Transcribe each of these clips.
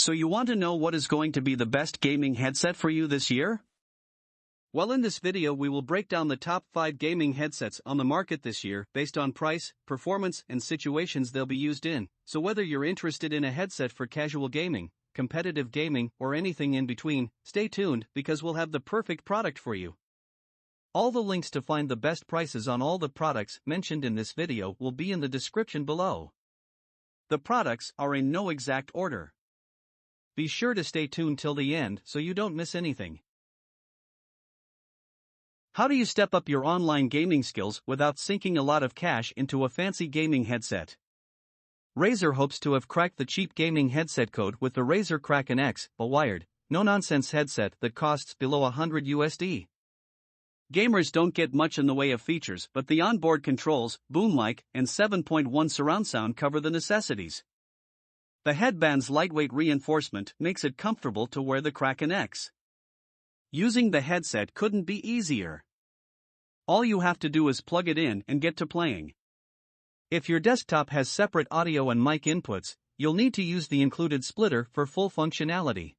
So you want to know what is going to be the best gaming headset for you this year? Well, in this video we will break down the top 5 gaming headsets on the market this year based on price, performance, and situations they'll be used in. So whether you're interested in a headset for casual gaming, competitive gaming, or anything in between, stay tuned because we'll have the perfect product for you. All the links to find the best prices on all the products mentioned in this video will be in the description below. The products are in no exact order. Be sure to stay tuned till the end so you don't miss anything. How do you step up your online gaming skills without sinking a lot of cash into a fancy gaming headset? Razer hopes to have cracked the cheap gaming headset code with the Razer Kraken X, a wired, no-nonsense headset that costs below $100. Gamers don't get much in the way of features, but the onboard controls, boom mic, and 7.1 surround sound cover the necessities. The headband's lightweight reinforcement makes it comfortable to wear the Kraken X. Using the headset couldn't be easier. All you have to do is plug it in and get to playing. If your desktop has separate audio and mic inputs, you'll need to use the included splitter for full functionality.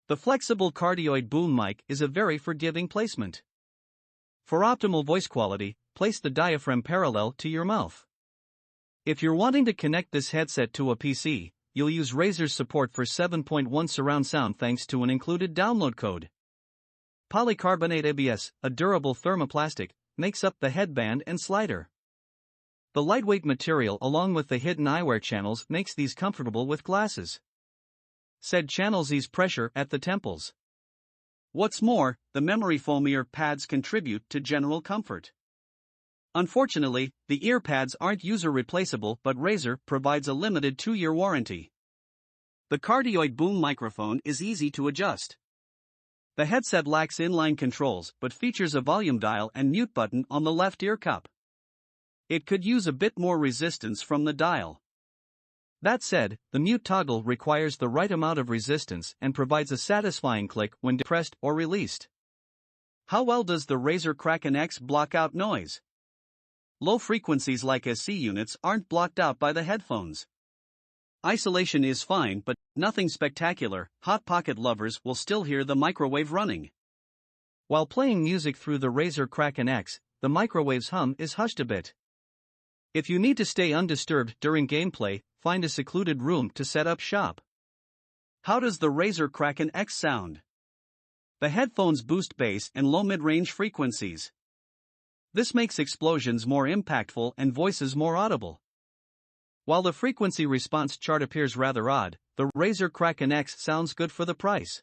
The flexible cardioid boom mic is a very forgiving placement. For optimal voice quality, place the diaphragm parallel to your mouth. If you're wanting to connect this headset to a PC, you'll use Razer's support for 7.1 surround sound thanks to an included download code. Polycarbonate ABS, a durable thermoplastic, makes up the headband and slider. The lightweight material along with the hidden eyewear channels makes these comfortable with glasses. Said channels ease pressure at the temples. What's more, the memory foam ear pads contribute to general comfort. Unfortunately, the ear pads aren't user replaceable, but Razer provides a limited 2-year warranty. The cardioid boom microphone is easy to adjust. The headset lacks inline controls but features a volume dial and mute button on the left ear cup. It could use a bit more resistance from the dial. That said, the mute toggle requires the right amount of resistance and provides a satisfying click when depressed or released. How well does the Razer Kraken X block out noise? Low frequencies like SC units aren't blocked out by the headphones. Isolation is fine, but nothing spectacular. Hot pocket lovers will still hear the microwave running. While playing music through the Razer Kraken X, the microwave's hum is hushed a bit. If you need to stay undisturbed during gameplay, find a secluded room to set up shop. How does the Razer Kraken X sound? The headphones boost bass and low mid-range frequencies. This makes explosions more impactful and voices more audible. While the frequency response chart appears rather odd, the Razer Kraken X sounds good for the price.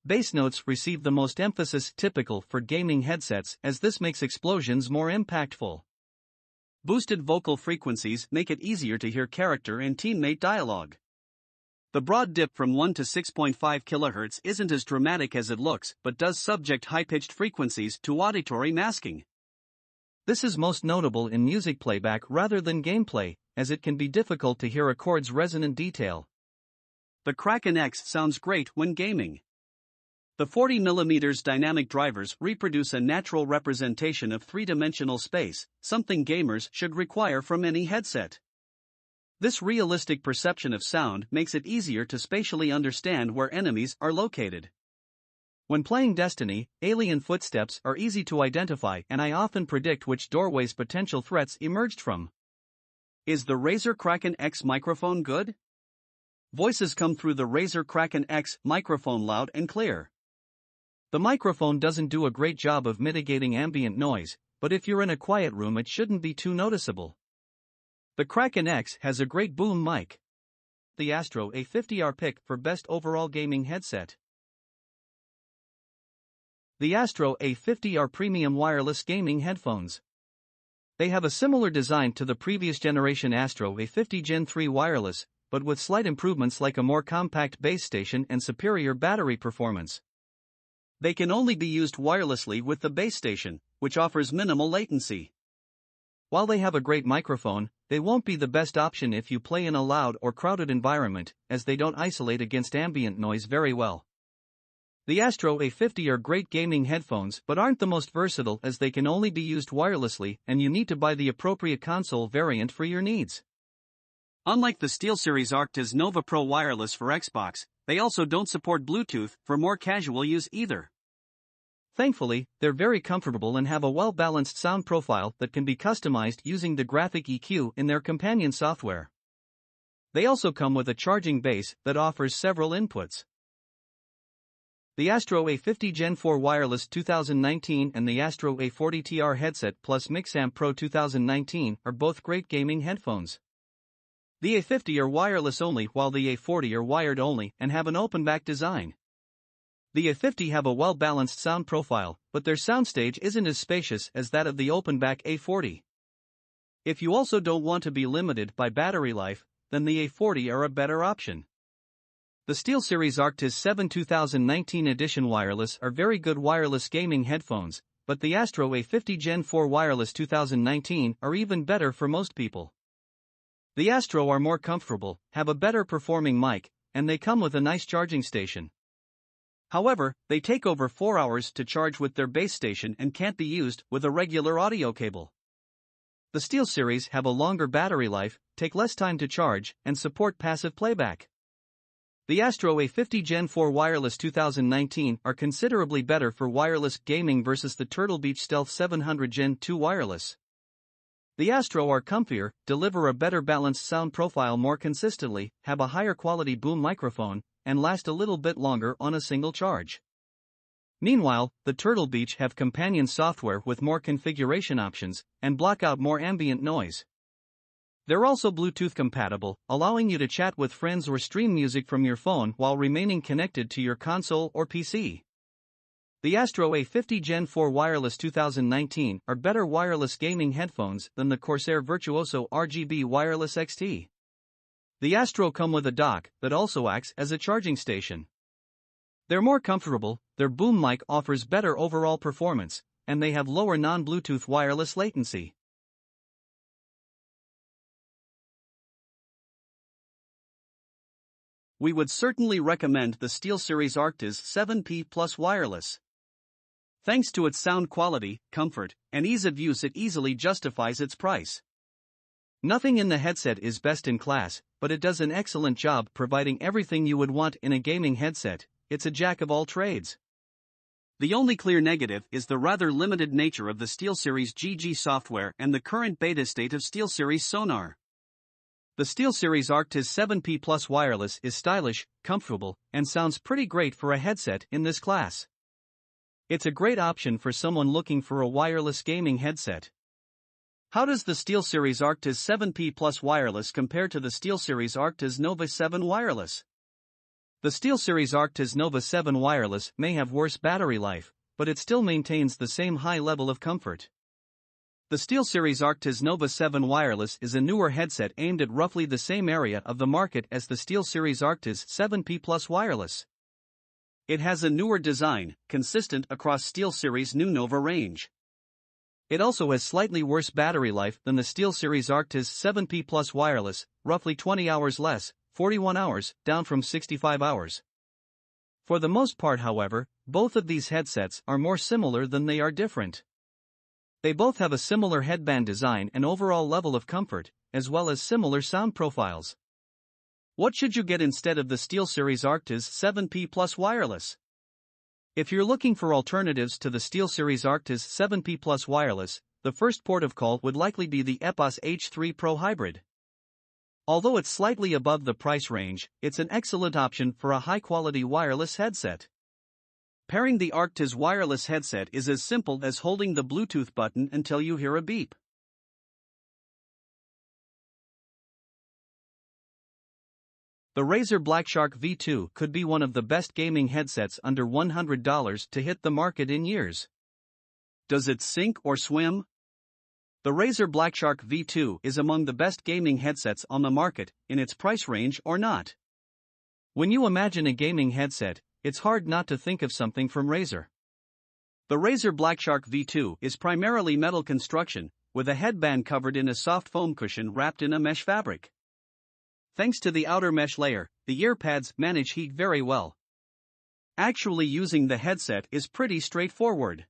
Bass notes receive the most emphasis, typical for gaming headsets, as this makes explosions more impactful. Boosted vocal frequencies make it easier to hear character and teammate dialogue. The broad dip from 1 to 6.5 kHz isn't as dramatic as it looks, but does subject high-pitched frequencies to auditory masking. This is most notable in music playback rather than gameplay, as it can be difficult to hear a chord's resonant detail. The Kraken X sounds great when gaming. The 40mm dynamic drivers reproduce a natural representation of three-dimensional space, something gamers should require from any headset. This realistic perception of sound makes it easier to spatially understand where enemies are located. When playing Destiny, alien footsteps are easy to identify, and I often predict which doorways potential threats emerged from. Is the Razer Kraken X microphone good? Voices come through the Razer Kraken X microphone loud and clear. The microphone doesn't do a great job of mitigating ambient noise, but if you're in a quiet room it shouldn't be too noticeable. The Kraken X has a great boom mic. The Astro A50R pick for best overall gaming headset. The Astro A50R premium wireless gaming headphones. They have a similar design to the previous generation Astro A50 Gen 3 wireless, but with slight improvements like a more compact base station and superior battery performance. They can only be used wirelessly with the base station, which offers minimal latency. While they have a great microphone, they won't be the best option if you play in a loud or crowded environment, as they don't isolate against ambient noise very well. The Astro A50 are great gaming headphones but aren't the most versatile, as they can only be used wirelessly and you need to buy the appropriate console variant for your needs. Unlike the SteelSeries Arctis Nova Pro Wireless for Xbox, they also don't support Bluetooth for more casual use either. Thankfully, they're very comfortable and have a well-balanced sound profile that can be customized using the graphic EQ in their companion software. They also come with a charging base that offers several inputs. The Astro A50 Gen 4 Wireless 2019 and the Astro A40TR Headset Plus Mixamp Pro 2019 are both great gaming headphones. The A50 are wireless only while the A40 are wired only and have an open-back design. The A50 have a well-balanced sound profile, but their soundstage isn't as spacious as that of the open-back A40. If you also don't want to be limited by battery life, then the A40 are a better option. The SteelSeries Arctis 7 2019 edition wireless are very good wireless gaming headphones, but the Astro A50 Gen 4 Wireless 2019 are even better for most people. The Astro are more comfortable, have a better performing mic, and they come with a nice charging station. However, they take over 4 hours to charge with their base station and can't be used with a regular audio cable. The SteelSeries have a longer battery life, take less time to charge, and support passive playback. The Astro A50 Gen 4 Wireless 2019 are considerably better for wireless gaming versus the Turtle Beach Stealth 700 Gen 2 Wireless. The Astro are comfier, deliver a better balanced sound profile more consistently, have a higher quality boom microphone, and last a little bit longer on a single charge. Meanwhile, the Turtle Beach have companion software with more configuration options, and block out more ambient noise. They're also Bluetooth compatible, allowing you to chat with friends or stream music from your phone while remaining connected to your console or PC. The Astro A50 Gen 4 Wireless 2019 are better wireless gaming headphones than the Corsair Virtuoso RGB Wireless XT. The Astro come with a dock that also acts as a charging station. They're more comfortable, their boom mic offers better overall performance, and they have lower non-Bluetooth wireless latency. We would certainly recommend the SteelSeries Arctis 7P Plus Wireless. Thanks to its sound quality, comfort, and ease of use, it easily justifies its price. Nothing in the headset is best in class, but it does an excellent job providing everything you would want in a gaming headset. It's a jack of all trades. The only clear negative is the rather limited nature of the SteelSeries GG software and the current beta state of SteelSeries Sonar. The SteelSeries Arctis 7P Plus Wireless is stylish, comfortable, and sounds pretty great for a headset in this class. It's a great option for someone looking for a wireless gaming headset. How does the SteelSeries Arctis 7P Plus Wireless compare to the SteelSeries Arctis Nova 7 Wireless? The SteelSeries Arctis Nova 7 Wireless may have worse battery life, but it still maintains the same high level of comfort. The SteelSeries Arctis Nova 7 Wireless is a newer headset aimed at roughly the same area of the market as the SteelSeries Arctis 7P Plus Wireless. It has a newer design, consistent across SteelSeries' new Nova range. It also has slightly worse battery life than the SteelSeries Arctis 7P Plus Wireless, roughly 20 hours less, 41 hours, down from 65 hours. For the most part, however, both of these headsets are more similar than they are different. They both have a similar headband design and overall level of comfort, as well as similar sound profiles. What should you get instead of the SteelSeries Arctis 7P Plus Wireless? If you're looking for alternatives to the SteelSeries Arctis 7P Plus Wireless, the first port of call would likely be the Epos H3 Pro Hybrid. Although it's slightly above the price range, it's an excellent option for a high-quality wireless headset. Pairing the Arctis wireless headset is as simple as holding the Bluetooth button until you hear a beep. The Razer Blackshark V2 could be one of the best gaming headsets under $100 to hit the market in years. Does it sink or swim? The Razer Blackshark V2 is among the best gaming headsets on the market, in its price range or not. When you imagine a gaming headset, it's hard not to think of something from Razer. The Razer Blackshark V2 is primarily metal construction, with a headband covered in a soft foam cushion wrapped in a mesh fabric. Thanks to the outer mesh layer, the ear pads manage heat very well. Actually using the headset is pretty straightforward.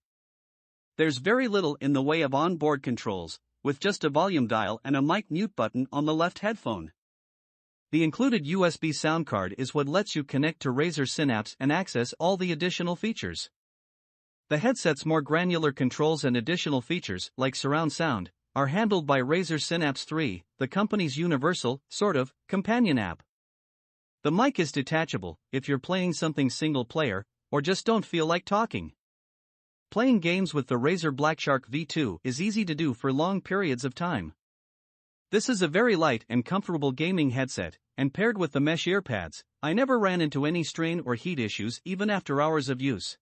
There's very little in the way of onboard controls, with just a volume dial and a mic mute button on the left headphone. The included USB sound card is what lets you connect to Razer Synapse and access all the additional features. The headset's more granular controls and additional features, like surround sound, are handled by Razer Synapse 3, the company's universal, companion app. The mic is detachable if you're playing something single player, or just don't feel like talking. Playing games with the Razer Blackshark V2 is easy to do for long periods of time. This is a very light and comfortable gaming headset, and paired with the mesh earpads, I never ran into any strain or heat issues even after hours of use.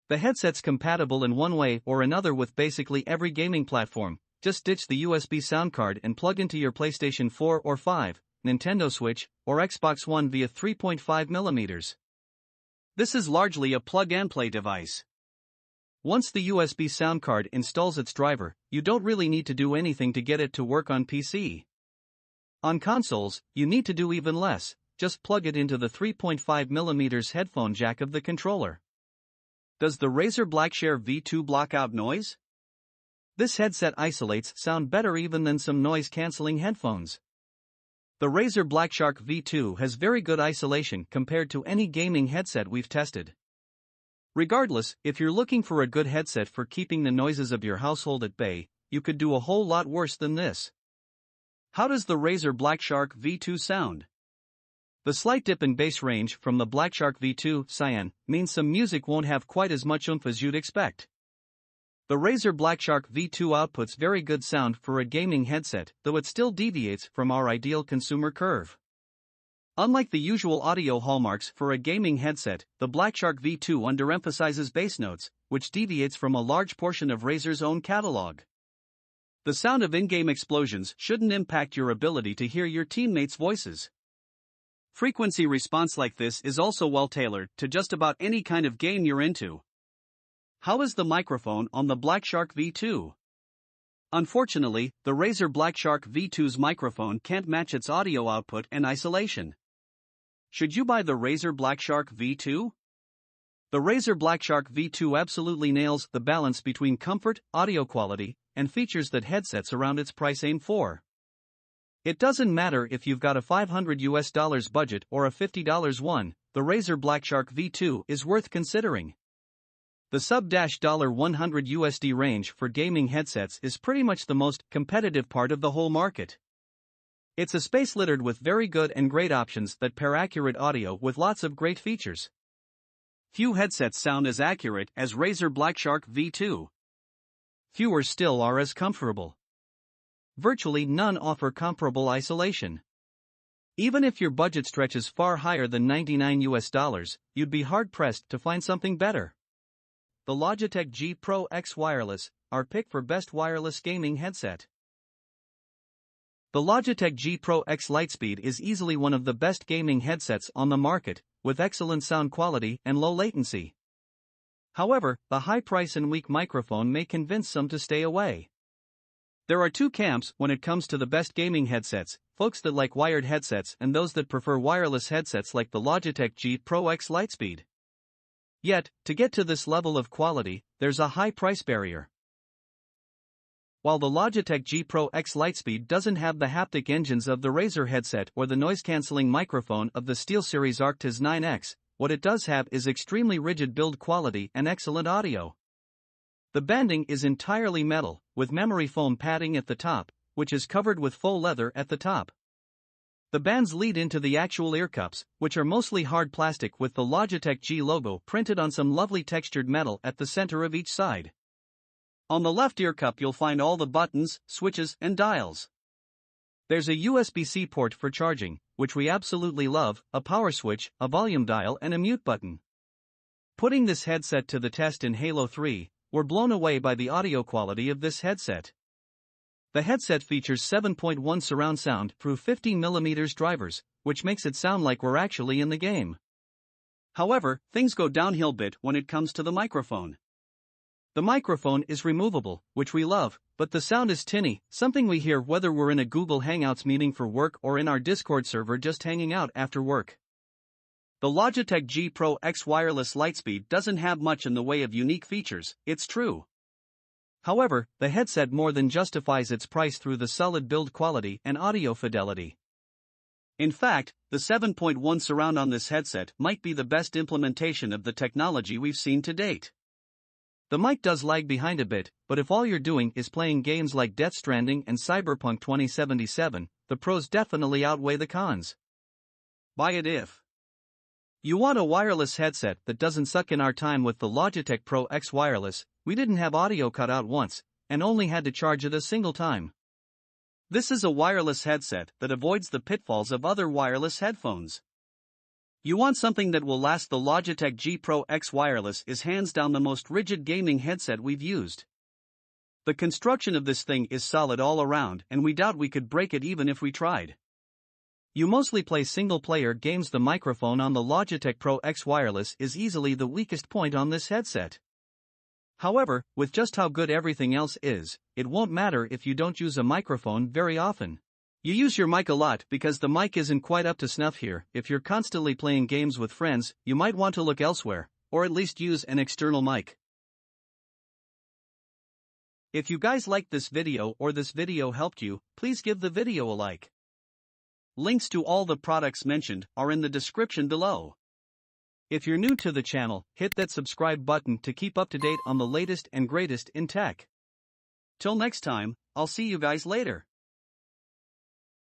The headset's compatible in one way or another with basically every gaming platform. Just ditch the USB sound card and plug into your PlayStation 4 or 5, Nintendo Switch, or Xbox One via 3.5mm. This is largely a plug-and-play device. Once the USB sound card installs its driver, you don't really need to do anything to get it to work on PC. On consoles, you need to do even less, just plug it into the 3.5mm headphone jack of the controller. Does the Razer Blackshark V2 block out noise? This headset isolates sound better even than some noise-canceling headphones. The Razer Blackshark V2 has very good isolation compared to any gaming headset we've tested. Regardless, if you're looking for a good headset for keeping the noises of your household at bay, you could do a whole lot worse than this. How does the Razer Blackshark V2 sound? The slight dip in bass range from the Blackshark V2 Cyan means some music won't have quite as much oomph as you'd expect. The Razer Blackshark V2 outputs very good sound for a gaming headset, though it still deviates from our ideal consumer curve. Unlike the usual audio hallmarks for a gaming headset, the Blackshark V2 underemphasizes bass notes, which deviates from a large portion of Razer's own catalog. The sound of in-game explosions shouldn't impact your ability to hear your teammates' voices. Frequency response like this is also well-tailored to just about any kind of game you're into. How is the microphone on the Blackshark V2? Unfortunately, the Razer Blackshark V2's microphone can't match its audio output and isolation. Should you buy the Razer Blackshark V2? The Razer Blackshark V2 absolutely nails the balance between comfort, audio quality, and features that headsets around its price aim for. It doesn't matter if you've got a $500 budget or a $50 one, the Razer Blackshark V2 is worth considering. The sub-$100 range for gaming headsets is pretty much the most competitive part of the whole market. It's a space littered with very good and great options that pair accurate audio with lots of great features. Few headsets sound as accurate as Razer Blackshark V2. Fewer still are as comfortable. Virtually none offer comparable isolation. Even if your budget stretches far higher than $99, you'd be hard-pressed to find something better. The Logitech G Pro X Wireless, our pick for best wireless gaming headset. The Logitech G Pro X Lightspeed is easily one of the best gaming headsets on the market, with excellent sound quality and low latency. However, the high price and weak microphone may convince some to stay away. There are two camps when it comes to the best gaming headsets, folks that like wired headsets and those that prefer wireless headsets like the Logitech G Pro X Lightspeed. Yet, to get to this level of quality, there's a high price barrier. While the Logitech G Pro X Lightspeed doesn't have the haptic engines of the Razer headset or the noise-canceling microphone of the SteelSeries Arctis 9X, what it does have is extremely rigid build quality and excellent audio. The banding is entirely metal, with memory foam padding at the top, which is covered with faux leather at the top. The bands lead into the actual ear cups, which are mostly hard plastic with the Logitech G logo printed on some lovely textured metal at the center of each side. On the left ear cup you'll find all the buttons, switches, and dials. There's a USB-C port for charging, which we absolutely love, a power switch, a volume dial, and a mute button. Putting this headset to the test in Halo 3, we're blown away by the audio quality of this headset. The headset features 7.1 surround sound through 15mm drivers, which makes it sound like we're actually in the game. However, things go downhill bit when it comes to the microphone. The microphone is removable, which we love, but the sound is tinny, something we hear whether we're in a Google Hangouts meeting for work or in our Discord server just hanging out after work. The Logitech G Pro X Wireless Lightspeed doesn't have much in the way of unique features, it's true. However, the headset more than justifies its price through the solid build quality and audio fidelity. In fact, the 7.1 surround on this headset might be the best implementation of the technology we've seen to date. The mic does lag behind a bit, but if all you're doing is playing games like Death Stranding and Cyberpunk 2077, the pros definitely outweigh the cons. Buy it if you want a wireless headset that doesn't suck. In our time with the Logitech Pro X wireless, we didn't have audio cut out once, and only had to charge it a single time. This is a wireless headset that avoids the pitfalls of other wireless headphones. You want something that will last. The Logitech G Pro X wireless is hands down the most rigid gaming headset we've used. The construction of this thing is solid all around, and we doubt we could break it even if we tried. You mostly play single-player games. The microphone on the Logitech Pro X wireless is easily the weakest point on this headset. However, with just how good everything else is, it won't matter if you don't use a microphone very often. You use your mic a lot because the mic isn't quite up to snuff here. If you're constantly playing games with friends, you might want to look elsewhere, or at least use an external mic. If you guys liked this video or this video helped you, please give the video a like. Links to all the products mentioned are in the description below. If you're new to the channel, hit that subscribe button to keep up to date on the latest and greatest in tech. Till next time, I'll see you guys later.